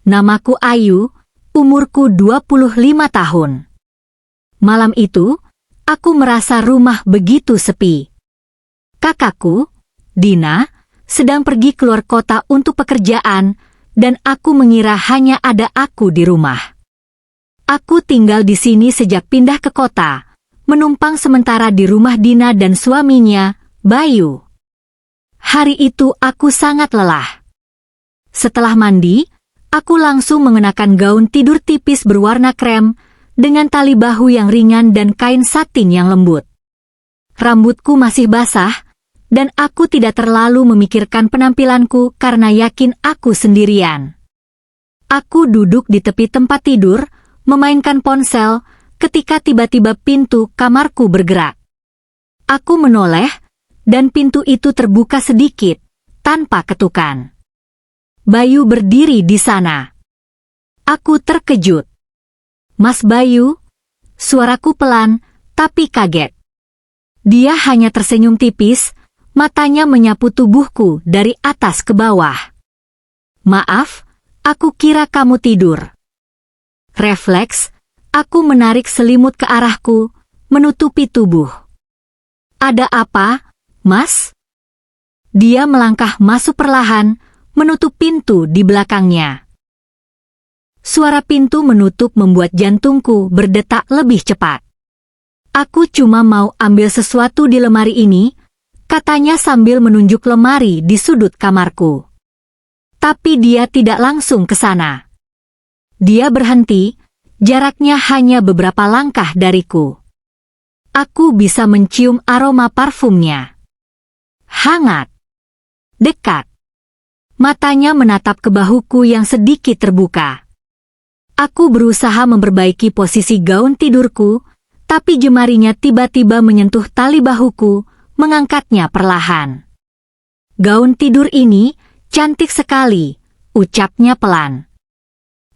Namaku Ayu, umurku 25 tahun. Malam itu, aku merasa rumah begitu sepi. Kakakku, Dina, sedang pergi keluar kota untuk pekerjaan, dan aku mengira hanya ada aku di rumah. Aku tinggal di sini sejak pindah ke kota, menumpang sementara di rumah Dina dan suaminya, Bayu. Hari itu aku sangat lelah. Setelah mandi, aku langsung mengenakan gaun tidur tipis berwarna krem dengan tali bahu yang ringan dan kain satin yang lembut. Rambutku masih basah, dan aku tidak terlalu memikirkan penampilanku karena yakin aku sendirian. Aku duduk di tepi tempat tidur, memainkan ponsel, ketika tiba-tiba pintu kamarku bergerak. Aku menoleh, dan pintu itu terbuka sedikit, tanpa ketukan. Bayu berdiri di sana. Aku terkejut. "Mas Bayu?" Suaraku pelan, tapi kaget. Dia hanya tersenyum tipis, matanya menyapu tubuhku dari atas ke bawah. "Maaf, aku kira kamu tidur." Refleks, aku menarik selimut ke arahku, menutupi tubuh. "Ada apa, Mas?" Dia melangkah masuk perlahan, menutup pintu di belakangnya. Suara pintu menutup membuat jantungku berdetak lebih cepat. "Aku cuma mau ambil sesuatu di lemari ini," katanya sambil menunjuk lemari di sudut kamarku. Tapi dia tidak langsung ke sana. Dia berhenti, jaraknya hanya beberapa langkah dariku. Aku bisa mencium aroma parfumnya. Hangat. Dekat. Matanya menatap ke bahuku yang sedikit terbuka. Aku berusaha memperbaiki posisi gaun tidurku, tapi jemarinya tiba-tiba menyentuh tali bahuku, mengangkatnya perlahan. "Gaun tidur ini cantik sekali," ucapnya pelan.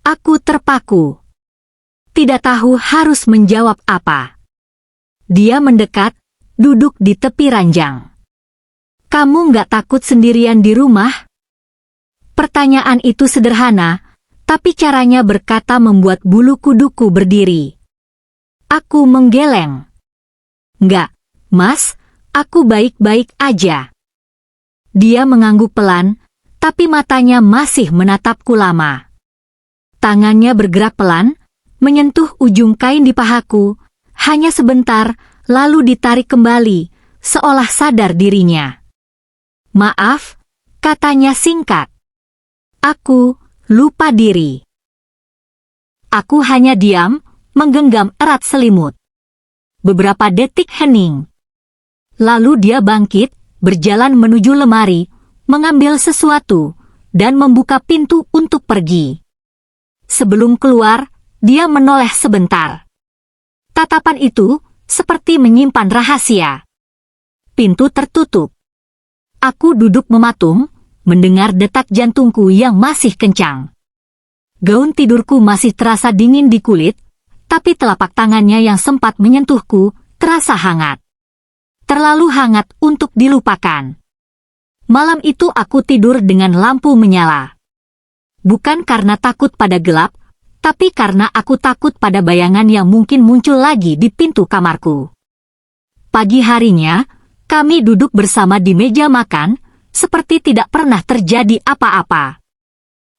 Aku terpaku. Tidak tahu harus menjawab apa. Dia mendekat, duduk di tepi ranjang. "Kamu nggak takut sendirian di rumah?" Pertanyaan itu sederhana, tapi caranya berkata membuat bulu kuduku berdiri. Aku menggeleng. "Nggak, Mas, aku baik-baik aja." Dia mengangguk pelan, tapi matanya masih menatapku lama. Tangannya bergerak pelan, menyentuh ujung kain di pahaku, hanya sebentar, lalu ditarik kembali, seolah sadar dirinya. "Maaf," katanya singkat. Aku lupa diri. Aku hanya diam, menggenggam erat selimut. Beberapa detik hening. Lalu dia bangkit, berjalan menuju lemari, mengambil sesuatu, dan membuka pintu untuk pergi. Sebelum keluar, dia menoleh sebentar. Tatapan itu seperti menyimpan rahasia. Pintu tertutup. Aku duduk mematung, mendengar detak jantungku yang masih kencang. Gaun tidurku masih terasa dingin di kulit, tapi telapak tangannya yang sempat menyentuhku terasa hangat. Terlalu hangat untuk dilupakan. Malam itu aku tidur dengan lampu menyala. Bukan karena takut pada gelap, tapi karena aku takut pada bayangan yang mungkin muncul lagi di pintu kamarku. Pagi harinya, kami duduk bersama di meja makan, seperti tidak pernah terjadi apa-apa.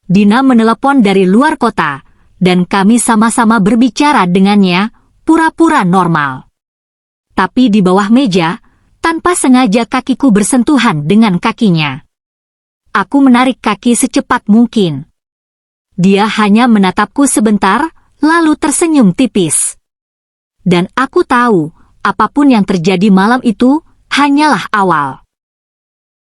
Dina menelepon dari luar kota, dan kami sama-sama berbicara dengannya, pura-pura normal. Tapi di bawah meja, tanpa sengaja kakiku bersentuhan dengan kakinya. Aku menarik kaki secepat mungkin. Dia hanya menatapku sebentar, lalu tersenyum tipis. Dan aku tahu, apapun yang terjadi malam itu, hanyalah awal.